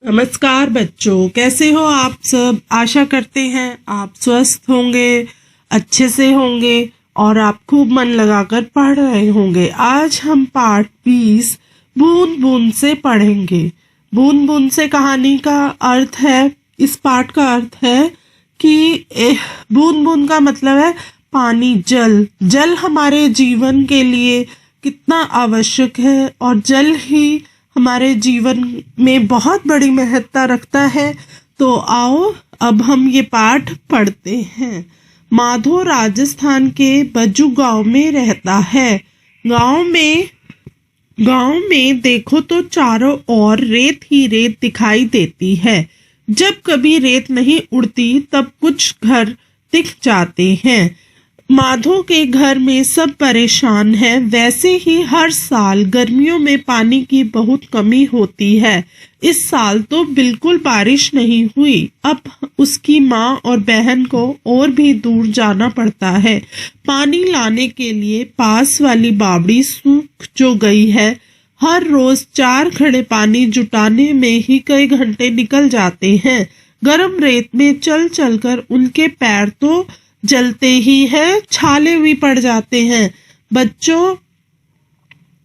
नमस्कार बच्चों, कैसे हो आप सब। आशा करते हैं आप स्वस्थ होंगे, अच्छे से होंगे और आप खूब मन लगाकर पढ़ रहे होंगे। आज हम पाठ 20 बूंद बूंद से पढ़ेंगे। बूंद बूंद से कहानी का अर्थ है, इस पाठ का अर्थ है कि बूंद बूंद का मतलब है पानी, जल। जल हमारे जीवन के लिए कितना आवश्यक है और जल ही हमारे जीवन में बहुत बड़ी महत्ता रखता है। तो आओ अब हम ये पाठ पढ़ते हैं। माधो राजस्थान के बज्जू गांव में रहता है। गांव में देखो तो चारों ओर रेत ही रेत दिखाई देती है। जब कभी रेत नहीं उड़ती तब कुछ घर दिख जाते हैं। माधो के घर में सब परेशान हैं। वैसे ही हर साल गर्मियों में पानी की बहुत कमी होती है। इस साल तो बिल्कुल बारिश नहीं हुई। अब उसकी माँ और बहन को और भी दूर जाना पड़ता है। पानी लाने के लिए पास वाली बावड़ी सूख जो गई है। हर रोज 4 घड़े पानी जुटाने में ही कई घंटे निकल जाते हैं। गर्म रेत में चल चलकर उनके पैर तो जलते ही है, छाले भी पड़ जाते हैं। बच्चों,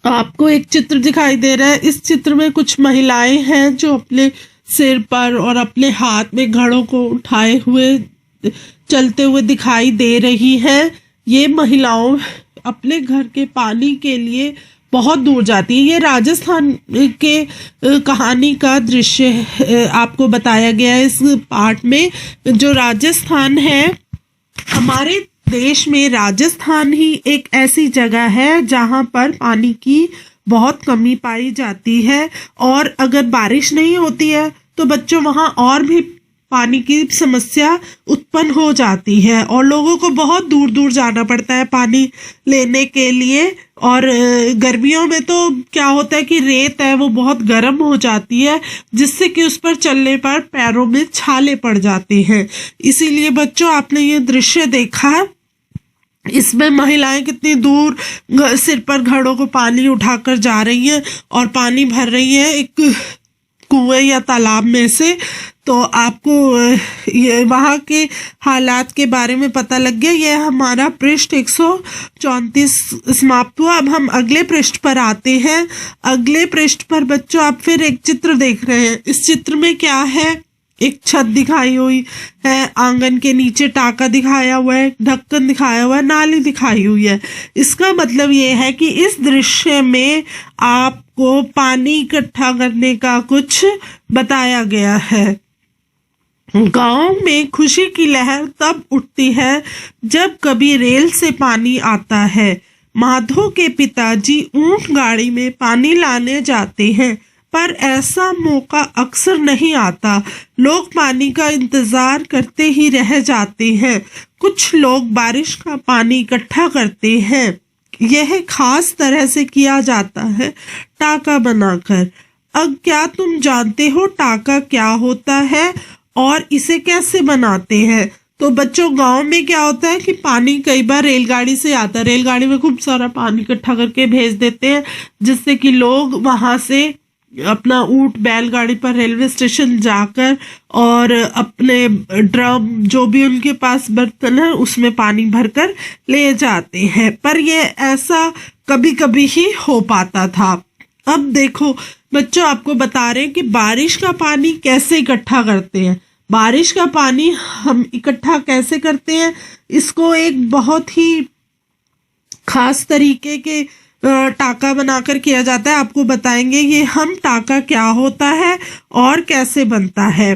आपको एक चित्र दिखाई दे रहा है। इस चित्र में कुछ महिलाएं हैं जो अपने सिर पर और अपने हाथ में घड़ों को उठाए हुए चलते हुए दिखाई दे रही हैं। ये महिलाओं अपने घर के पानी के लिए बहुत दूर जाती है। ये राजस्थान के कहानी का दृश्य आपको बताया गया है इस पाठ में। जो राजस्थान है, हमारे देश में राजस्थान ही एक ऐसी जगह है जहां पर पानी की बहुत कमी पाई जाती है और अगर बारिश नहीं होती है तो बच्चों वहां और भी पानी की समस्या उत्पन्न हो जाती है और लोगों को बहुत दूर दूर जाना पड़ता है पानी लेने के लिए। और गर्मियों में तो क्या होता है कि रेत है वो बहुत गर्म हो जाती है, जिससे कि उस पर चलने पर पैरों में छाले पड़ जाते हैं। इसीलिए बच्चों, आपने ये दृश्य देखा, इसमें महिलाएं कितनी दूर सिर पर घड़ों को पानी उठाकर जा रही हैं और पानी भर रही है एक कुएं या तालाब में से। तो आपको ये वहाँ के हालात के बारे में पता लग गया। यह हमारा पृष्ठ 134 समाप्त हुआ। अब हम अगले पृष्ठ पर आते हैं। अगले पृष्ठ पर बच्चों आप फिर एक चित्र देख रहे हैं। इस चित्र में क्या है, एक छत दिखाई हुई है, आंगन के नीचे टाका दिखाया हुआ है, ढक्कन दिखाया हुआ है, नाली दिखाई हुई है। इसका मतलब ये है कि इस दृश्य में आपको पानी इकट्ठा करने का कुछ बताया गया है। गांव में खुशी की लहर तब उठती है जब कभी रेल से पानी आता है। माधो के पिताजी ऊंट गाड़ी में पानी लाने जाते हैं, पर ऐसा मौका अक्सर नहीं आता। लोग पानी का इंतजार करते ही रह जाते हैं। कुछ लोग बारिश का पानी इकट्ठा करते हैं। यह खास तरह से किया जाता है टाका बनाकर। अब क्या तुम जानते हो टाका क्या होता है और इसे कैसे बनाते हैं? तो बच्चों, गांव में क्या होता है कि पानी कई बार रेलगाड़ी से आता है। रेलगाड़ी में खूब सारा पानी इकट्ठा करके भेज देते हैं, जिससे कि लोग वहां से अपना ऊंट बैलगाड़ी पर रेलवे स्टेशन जाकर और अपने ड्रम जो भी उनके पास बर्तन है उसमें पानी भरकर ले जाते हैं। पर ये ऐसा कभी कभी ही हो पाता था। अब देखो बच्चों, आपको बता रहे हैं कि बारिश का पानी कैसे इकट्ठा करते हैं। बारिश का पानी हम इकट्ठा कैसे करते हैं, इसको एक बहुत ही खास तरीके के टाका बनाकर किया जाता है। आपको बताएंगे ये हम टाका क्या होता है और कैसे बनता है।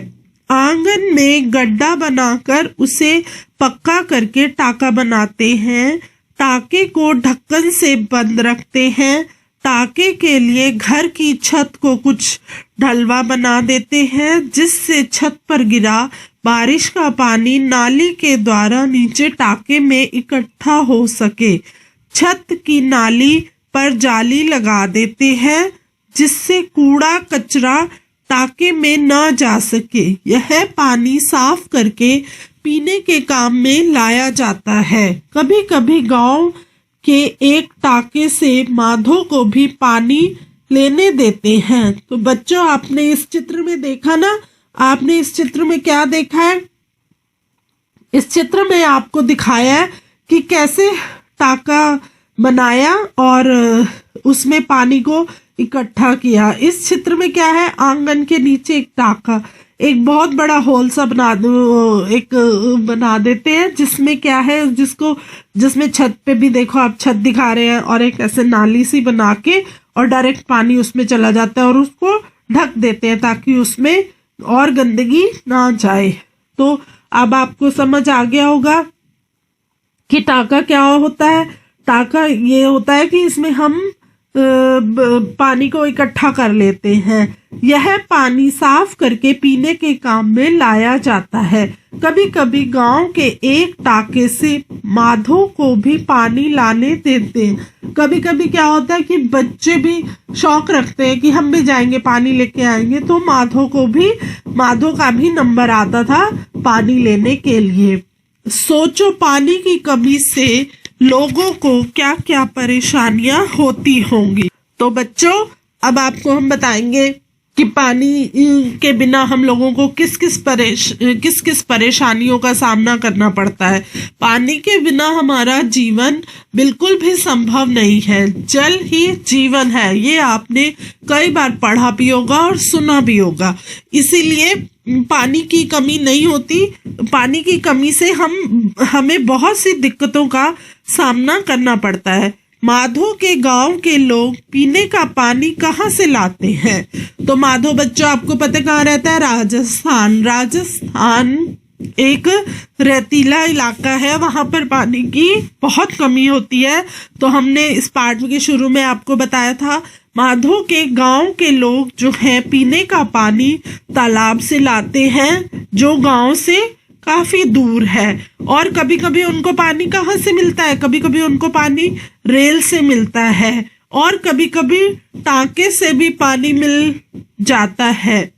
आंगन में गड्ढा बनाकर उसे पक्का करके टाका बनाते हैं। टाके को ढक्कन से बंद रखते हैं। टाके के लिए घर की छत को कुछ ढलवा बना देते हैं, जिससे छत पर गिरा बारिश का पानी नाली के द्वारा नीचे टाके में इकट्ठा हो सके। छत की नाली पर जाली लगा देते हैं, जिससे कूड़ा कचरा टाके में न जा सके। यह पानी साफ करके पीने के काम में लाया जाता है। कभी कभी गांव के एक टाके से माधो को भी पानी लेने देते हैं। तो बच्चों आपने इस चित्र में देखा ना, आपने इस चित्र में क्या देखा है? इस चित्र में आपको दिखाया है कि कैसे टाका बनाया और उसमें पानी को इकट्ठा किया। इस चित्र में क्या है? आंगन के नीचे एक टाका, एक बहुत बड़ा होल सा बना देते हैं, जिसमें क्या है, जिसमें छत पे भी देखो आप छत दिखा रहे हैं, और एक ऐसे नाली सी बना के और डायरेक्ट पानी उसमें चला जाता है और उसको ढक देते हैं ताकि उसमें और गंदगी ना जाए। तो अब आपको समझ आ गया होगा कि टाका क्या होता है। टाका ये होता है कि इसमें हम पानी को इकट्ठा कर लेते हैं। यह पानी साफ करके पीने के काम में लाया जाता है। कभी कभी गांव के एक टाके से माधो को भी पानी लाने देते हैं। कभी कभी क्या होता है कि बच्चे भी शौक रखते हैं कि हम भी जाएंगे पानी लेके आएंगे, तो माधो का भी नंबर आता था पानी लेने के लिए। सोचो पानी की कमी से लोगों को क्या क्या परेशानियां होती होंगी। तो बच्चों अब आपको हम बताएंगे कि पानी के बिना हम लोगों को किस किस परेशानियों का सामना करना पड़ता है। पानी के बिना हमारा जीवन बिल्कुल भी संभव नहीं है। जल ही जीवन है, ये आपने कई बार पढ़ा भी होगा और सुना भी होगा। इसीलिए पानी की कमी नहीं होती। पानी की कमी से हमें बहुत सी दिक्कतों का सामना करना पड़ता है। माधो के गांव के लोग पीने का पानी कहाँ से लाते हैं? तो माधो बच्चों आपको पता कहाँ रहता है? राजस्थान एक रेतीला इलाका है, वहां पर पानी की बहुत कमी होती है। तो हमने इस पाठ के शुरू में आपको बताया था, माधो के गांव के लोग जो है पीने का पानी तालाब से लाते हैं, जो गांव से काफी दूर है। और कभी कभी उनको पानी कहाँ से मिलता है? कभी कभी उनको पानी रेल से मिलता है, और कभी कभी टांके से भी पानी मिल जाता है।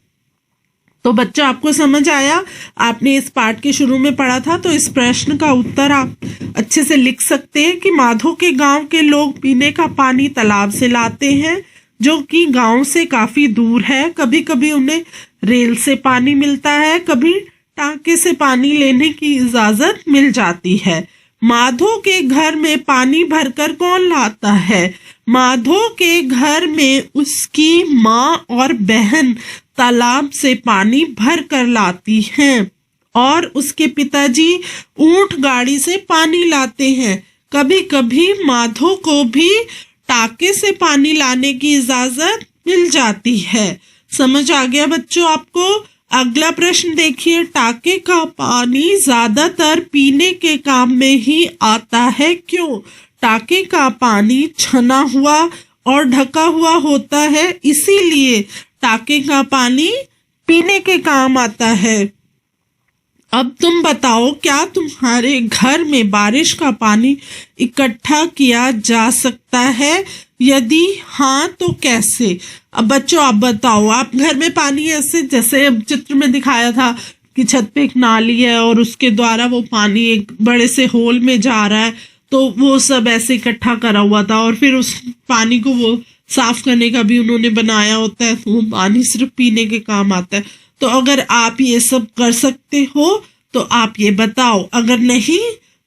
तो बच्चा आपको समझ आया? आपने इस पाठ के शुरू में पढ़ा था, तो इस प्रश्न का उत्तर आप अच्छे से लिख सकते हैं कि माधो के गांव के लोग पीने का पानी तालाब से लाते हैं, जो कि गांव से काफी दूर है। कभी कभी उन्हें रेल से पानी मिलता है, कभी टांके से पानी लेने की इजाजत मिल जाती है। माधो के घर में पानी भरकर कौन लाता है? माधो के घर में उसकी माँ और बहन तालाब से पानी भर कर लाती हैं, और उसके पिताजी ऊंट गाड़ी से पानी लाते हैं। कभी कभी माधो को भी टाके से पानी लाने की इजाजत मिल जाती है। समझ आ गया बच्चों आपको? अगला प्रश्न देखिए, टाके का पानी ज्यादातर पीने के काम में ही आता है, क्यों? टाके का पानी छना हुआ और ढका हुआ होता है, इसीलिए टाके का पानी पीने के काम आता है। अब तुम बताओ, क्या तुम्हारे घर में बारिश का पानी इकट्ठा किया जा सकता है? यदि हाँ तो कैसे? अब बच्चों आप बताओ, आप घर में पानी ऐसे, जैसे अब चित्र में दिखाया था कि छत पे एक नाली है और उसके द्वारा वो पानी एक बड़े से होल में जा रहा है, तो वो सब ऐसे इकट्ठा करा हुआ था, और फिर उस पानी को वो साफ करने का भी उन्होंने बनाया होता है, तो वो पानी सिर्फ पीने के काम आता है। तो अगर आप ये सब कर सकते हो तो आप ये बताओ, अगर नहीं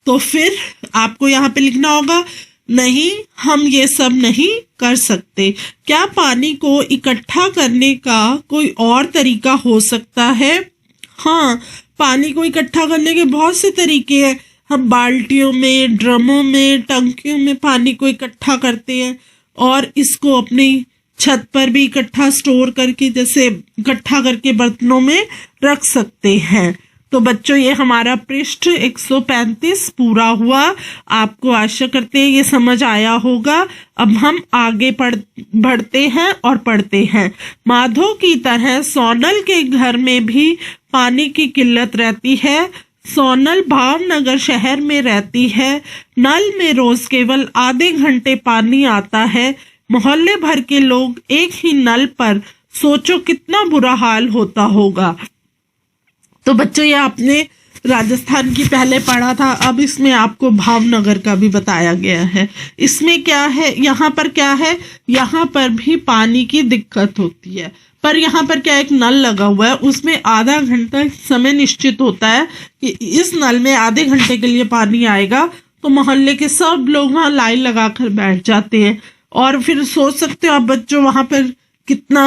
तो फिर आपको यहाँ पे लिखना होगा नहीं, हम ये सब नहीं कर सकते। क्या पानी को इकट्ठा करने का कोई और तरीका हो सकता है? हाँ, पानी को इकट्ठा करने के बहुत से तरीके हैं। हम बाल्टियों में, ड्रमों में, टंकियों में पानी को इकट्ठा करते हैं, और इसको अपनी छत पर भी इकट्ठा स्टोर करके, जैसे इकट्ठा करके बर्तनों में रख सकते हैं। तो बच्चों ये हमारा पृष्ठ 135 पूरा हुआ। आपको आशा करते हैं ये समझ आया होगा। अब हम आगे बढ़ते हैं और पढ़ते हैं। माधो की तरह सोनल के घर में भी पानी की किल्लत रहती है। सोनल भावनगर शहर में रहती है। नल में रोज केवल आधे घंटे पानी आता है। मोहल्ले भर के लोग एक ही नल पर, सोचो कितना बुरा हाल होता होगा। तो बच्चों ये आपने राजस्थान की पहले पढ़ा था, अब इसमें आपको भावनगर का भी बताया गया है। इसमें क्या है, यहाँ पर क्या है, यहाँ पर भी पानी की दिक्कत होती है, पर यहाँ पर क्या एक नल लगा हुआ है, उसमें आधा घंटा समय निश्चित होता है कि इस नल में आधे घंटे के लिए पानी आएगा। तो मोहल्ले के सब लोग वहाँ लाइन लगाकर बैठ जाते हैं, और फिर सोच सकते हो आप बच्चों वहां पर कितना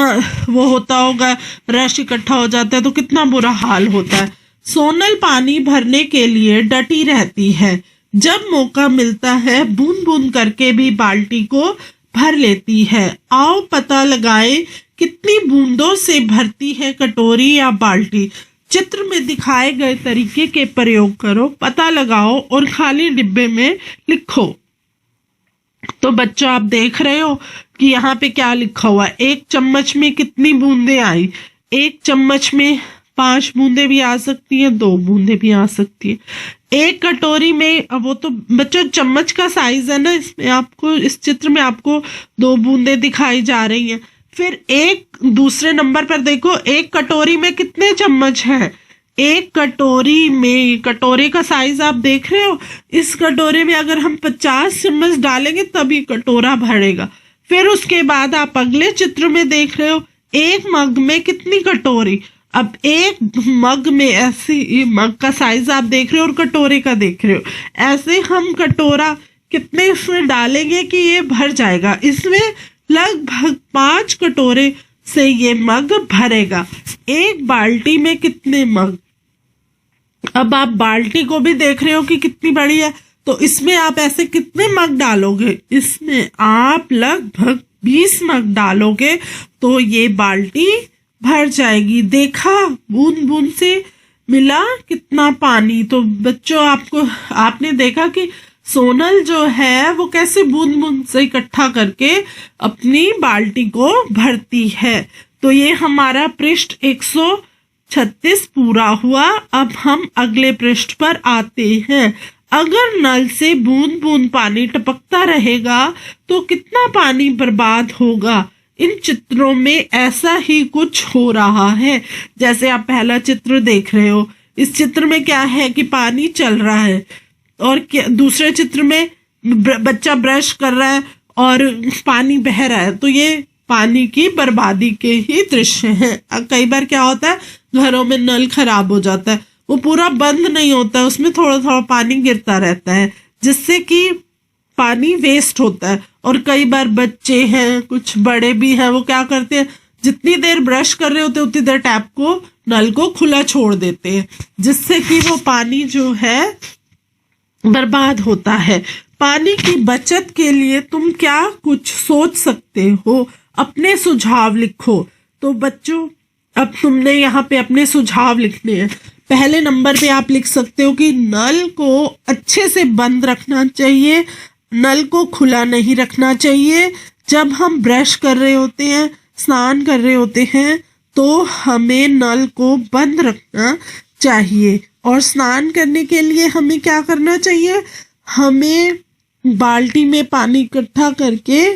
वो होता होगा, रश इकट्ठा हो जाता है तो कितना बुरा हाल होता है। सोनल पानी भरने के लिए डटी रहती है, जब मौका मिलता है बूंद बूंद करके भी बाल्टी को भर लेती है। आओ पता लगाएं कितनी बूंदों से भरती है कटोरी या बाल्टी। चित्र में दिखाए गए तरीके के प्रयोग करो, पता लगाओ और खाली डिब्बे में लिखो। तो बच्चों आप देख रहे हो कि यहाँ पे क्या लिखा हुआ है, 1 चम्मच में कितनी बूंदे आई। 1 चम्मच में 5 बूंदे भी आ सकती हैं, 2 बूंदे भी आ सकती है। 1 कटोरी में, अब वो तो बच्चों चम्मच का साइज है ना, इसमें आपको इस चित्र में आपको 2 बूंदे दिखाई जा रही हैं। फिर एक दूसरे नंबर पर देखो, 1 कटोरी में कितने चम्मच हैं। 1 कटोरी में, कटोरे का साइज आप देख रहे हो, इस कटोरे में अगर हम 50 चम्मच डालेंगे तभी कटोरा भरेगा। फिर उसके बाद आप अगले चित्र में देख रहे हो, 1 मग में कितनी कटोरी। अब 1 मग में ऐसे मग का साइज आप देख रहे हो और कटोरे का देख रहे हो, ऐसे हम कटोरा कितने इसमें डालेंगे कि ये भर जाएगा। इसमें लगभग 5 कटोरे से ये मग भरेगा। 1 बाल्टी में कितने मग। अब आप बाल्टी को भी देख रहे हो कि कितनी बड़ी है, तो इसमें आप ऐसे कितने मग डालोगे, इसमें आप लगभग 20 मग डालोगे तो ये बाल्टी भर जाएगी। देखा, बूंद बूंद से मिला कितना पानी। तो बच्चों आपने देखा कि सोनल जो है वो कैसे बूंद बूंद से इकट्ठा करके अपनी बाल्टी को भरती है। तो ये हमारा पृष्ठ 136 पूरा हुआ। अब हम अगले पृष्ठ पर आते हैं। अगर नल से बूंद बूंद पानी टपकता रहेगा तो कितना पानी बर्बाद होगा। इन चित्रों में ऐसा ही कुछ हो रहा है। जैसे आप पहला चित्र देख रहे हो, इस चित्र में क्या है कि पानी चल रहा है, और दूसरे चित्र में बच्चा ब्रश कर रहा है और पानी बह रहा है। तो ये पानी की बर्बादी के ही दृश्य हैं। कई बार क्या होता है, घरों में नल खराब हो जाता है, वो पूरा बंद नहीं होता, उसमें थोड़ा थोड़ा पानी गिरता रहता है, जिससे कि पानी वेस्ट होता है। और कई बार बच्चे हैं, कुछ बड़े भी हैं, वो क्या करते हैं, जितनी देर ब्रश कर रहे होते उतनी देर टैप को, नल को खुला छोड़ देते हैं, जिससे कि वो पानी जो है बर्बाद होता है। पानी की बचत के लिए तुम क्या कुछ सोच सकते हो, अपने सुझाव लिखो। तो बच्चों अब तुमने यहाँ पे अपने सुझाव लिखने हैं। पहले नंबर पे आप लिख सकते हो कि नल को अच्छे से बंद रखना चाहिए, नल को खुला नहीं रखना चाहिए। जब हम ब्रश कर रहे होते हैं, स्नान कर रहे होते हैं, तो हमें नल को बंद रखना चाहिए। और स्नान करने के लिए हमें क्या करना चाहिए, हमें बाल्टी में पानी इकट्ठा करके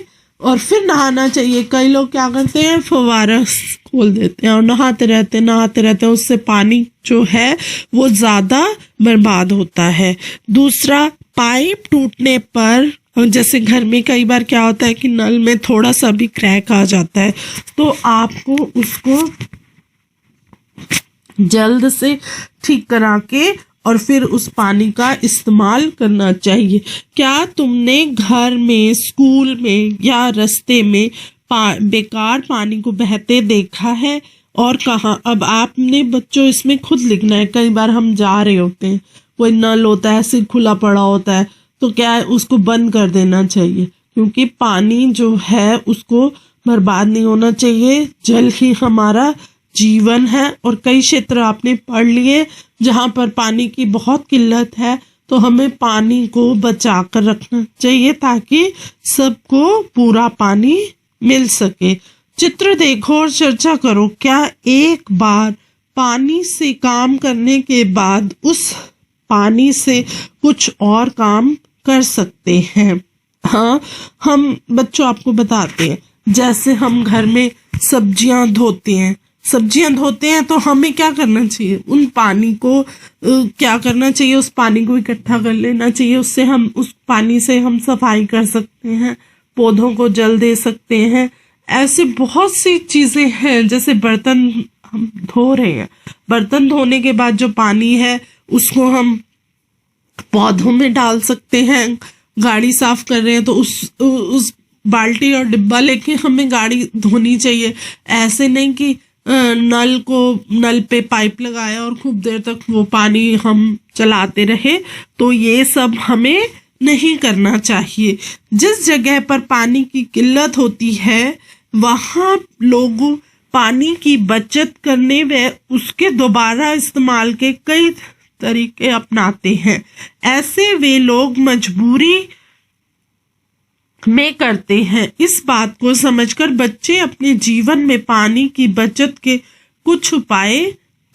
और फिर नहाना चाहिए। कई लोग क्या करते हैं, फव्वारा खोल देते हैं और नहाते रहते हैं, उससे पानी जो है वो ज्यादा बर्बाद होता है। दूसरा, पाइप टूटने पर, जैसे घर में कई बार क्या होता है कि नल में थोड़ा सा भी क्रैक आ जाता है, तो आपको उसको जल्द से ठीक करा के और फिर उस पानी का इस्तेमाल करना चाहिए। क्या तुमने घर में, स्कूल में या रास्ते में बेकार पानी को बहते देखा है और कहाँ। अब आपने बच्चों इसमें खुद लिखना है। कई बार हम जा रहे होते हैं, कोई नल होता है ऐसे खुला पड़ा होता है, तो क्या है, उसको बंद कर देना चाहिए, क्योंकि पानी जो है उसको बर्बाद नहीं होना चाहिए। जल ही हमारा जीवन है। और कई क्षेत्र आपने पढ़ लिए जहां पर पानी की बहुत किल्लत है, तो हमें पानी को बचा कर रखना चाहिए ताकि सबको पूरा पानी मिल सके। चित्र देखो और चर्चा करो। क्या एक बार पानी से काम करने के बाद उस पानी से कुछ और काम कर सकते हैं? हाँ, हम बच्चों आपको बताते हैं। जैसे हम घर में सब्जियां धोते हैं, सब्जियां धोते हैं तो हमें क्या करना चाहिए, उन पानी को क्या करना चाहिए, उस पानी को इकट्ठा कर लेना चाहिए। उससे हम उस पानी से हम सफाई कर सकते हैं, पौधों को जल दे सकते हैं। ऐसे बहुत सी चीजें हैं। जैसे बर्तन हम धो रहे हैं, बर्तन धोने के बाद जो पानी है उसको हम पौधों में डाल सकते हैं। गाड़ी साफ कर रहे हैं तो उस बाल्टी और डिब्बा लेके हमें गाड़ी धोनी चाहिए। ऐसे नहीं कि नल पे पाइप लगाया और खूब देर तक वो पानी हम चलाते रहे, तो ये सब हमें नहीं करना चाहिए। जिस जगह पर पानी की किल्लत होती है वहाँ लोग पानी की बचत करने व उसके दोबारा इस्तेमाल के कई तरीके अपनाते हैं। ऐसे वे लोग मजबूरी में करते हैं। इस बात को समझकर बच्चे अपने जीवन में पानी की बचत के कुछ उपाय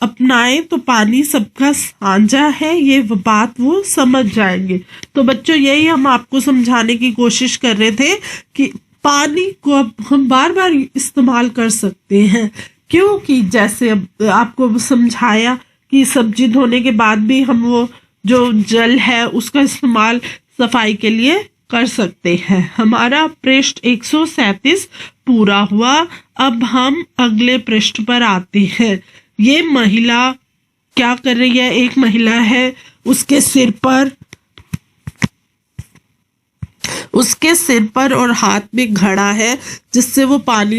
अपनाएं तो पानी सबका साझा है, ये बात वो समझ जाएंगे। तो बच्चों, यही हम आपको समझाने की कोशिश कर रहे थे कि पानी को अब हम बार बार इस्तेमाल कर सकते हैं, क्योंकि जैसे अब आपको समझाया कि सब्जी धोने के बाद भी हम वो जो जल है उसका इस्तेमाल सफाई के लिए कर सकते हैं। हमारा पृष्ठ 137 पूरा हुआ। अब हम अगले पृष्ठ पर आते हैं। ये महिला क्या कर रही है, एक महिला है, उसके सिर पर और हाथ में घड़ा है जिससे वो पानी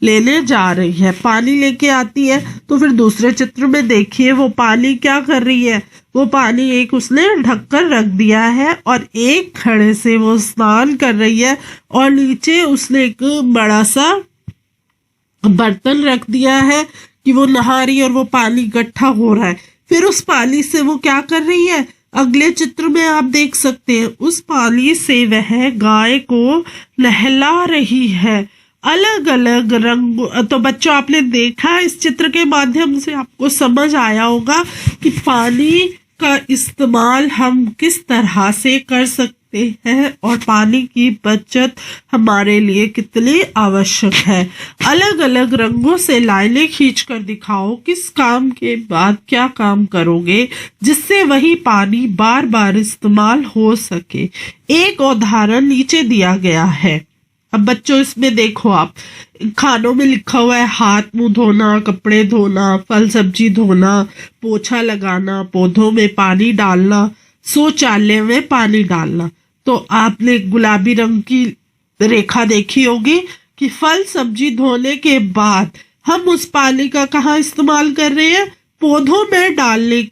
लेने जा रही है। पानी लेके आती है तो फिर दूसरे चित्र में देखिए वो पानी क्या कर रही है। वो पानी एक उसने ढककर रख दिया है और एक घड़े से वो स्नान कर रही है और नीचे उसने एक बड़ा सा बर्तन रख दिया है कि वो नहा रही है और वो पानी इकट्ठा हो रहा है। फिर उस पानी से वो क्या कर रही है, अगले चित्र में आप देख सकते हैं, उस पानी से वह गाय को नहला रही है। अलग अलग रंग। तो बच्चों, आपने देखा इस चित्र के माध्यम से आपको समझ आया होगा कि पानी का इस्तेमाल हम किस तरह से कर सकते हैं और पानी की बचत हमारे लिए कितनी आवश्यक है। अलग अलग रंगों से लाइनें खींचकर दिखाओ किस काम के बाद क्या काम करोगे जिससे वही पानी बार बार इस्तेमाल हो सके। एक उदाहरण नीचे दिया गया है। अब बच्चों, इसमें देखो आप, खानों में लिखा हुआ है हाथ मुंह धोना, कपड़े धोना, फल सब्जी धोना, पोछा लगाना, पौधों में पानी डालना, शौचालय में पानी डालना। तो आपने गुलाबी रंग की रेखा देखी होगी कि फल सब्जी धोने के बाद हम उस पानी का कहाँ इस्तेमाल कर रहे हैं, पौधों में डालने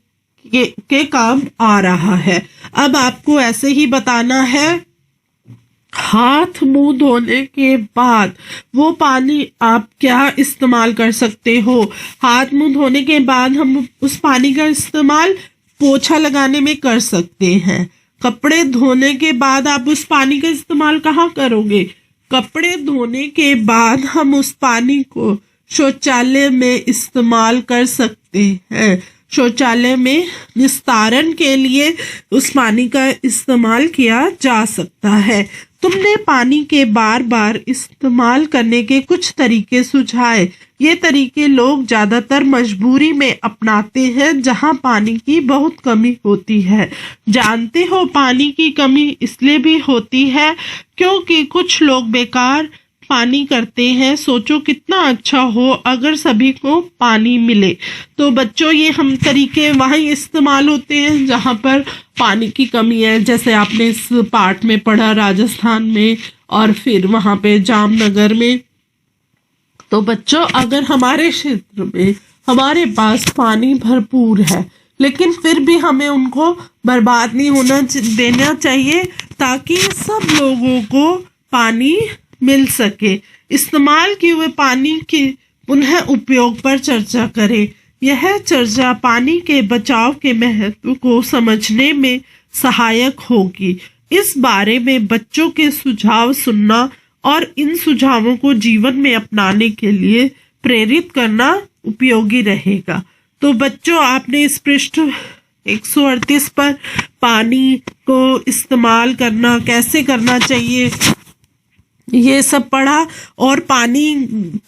के काम आ रहा है। अब आपको ऐसे ही बताना है, हाथ मुंह धोने के बाद वो पानी आप क्या इस्तेमाल कर सकते हो। हाथ मुंह धोने के बाद हम उस पानी का इस्तेमाल पोछा लगाने में कर सकते हैं। कपड़े धोने के बाद आप उस पानी का इस्तेमाल कहाँ करोगे, कपड़े धोने के बाद हम उस पानी को शौचालय में इस्तेमाल कर सकते हैं। शौचालय में निस्तारण के लिए उस पानी का इस्तेमाल किया जा सकता है। तुमने पानी के बार बार इस्तेमाल करने के कुछ तरीके सुझाए। ये तरीके लोग ज्यादातर मजबूरी में अपनाते हैं जहां पानी की बहुत कमी होती है। जानते हो, पानी की कमी इसलिए भी होती है क्योंकि कुछ लोग बेकार पानी करते हैं। सोचो कितना अच्छा हो अगर सभी को पानी मिले। तो बच्चों, ये हम तरीके वहीं इस्तेमाल होते हैं जहां पर पानी की कमी है। जैसे आपने इस पाठ में पढ़ा राजस्थान में और फिर वहां पे जामनगर में। तो बच्चों, अगर हमारे क्षेत्र में हमारे पास पानी भरपूर है लेकिन फिर भी हमें उनको बर्बाद नहीं होना देना चाहिए ताकि सब लोगों को पानी मिल सके। इस्तेमाल किए हुए पानी के पुनः उपयोग पर चर्चा करें। यह चर्चा पानी के बचाव के महत्व को समझने में सहायक होगी। इस बारे में बच्चों के सुझाव सुनना और इन सुझावों को जीवन में अपनाने के लिए प्रेरित करना उपयोगी रहेगा। तो बच्चों, आपने इस पृष्ठ 138 पर पानी को इस्तेमाल करना कैसे करना चाहिए ये सब पढ़ा, और पानी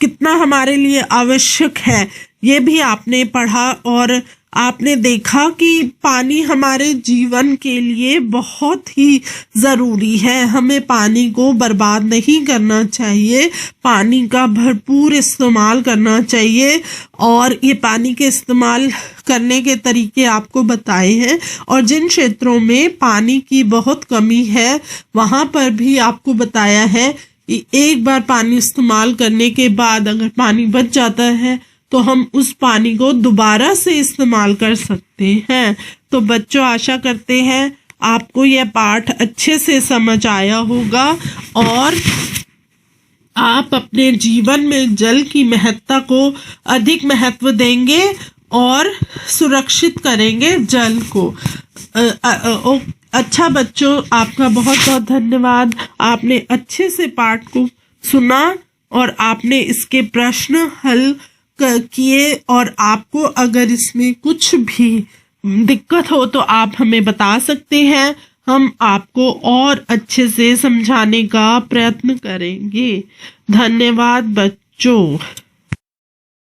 कितना हमारे लिए आवश्यक है ये भी आपने पढ़ा, और आपने देखा कि पानी हमारे जीवन के लिए बहुत ही ज़रूरी है। हमें पानी को बर्बाद नहीं करना चाहिए, पानी का भरपूर इस्तेमाल करना चाहिए, और ये पानी के इस्तेमाल करने के तरीके आपको बताए हैं। और जिन क्षेत्रों में पानी की बहुत कमी है वहाँ पर भी आपको बताया है कि एक बार पानी इस्तेमाल करने के बाद अगर पानी बच जाता है तो हम उस पानी को दोबारा से इस्तेमाल कर सकते हैं। तो बच्चों, आशा करते हैं आपको यह पाठ अच्छे से समझ आया होगा और आप अपने जीवन में जल की महत्ता को अधिक महत्व देंगे और सुरक्षित करेंगे जल को। अच्छा बच्चों, आपका बहुत बहुत धन्यवाद। आपने अच्छे से पाठ को सुना और आपने इसके प्रश्न हल किए, और आपको अगर इसमें कुछ भी दिक्कत हो तो आप हमें बता सकते हैं, हम आपको और अच्छे से समझाने का प्रयत्न करेंगे। धन्यवाद बच्चों।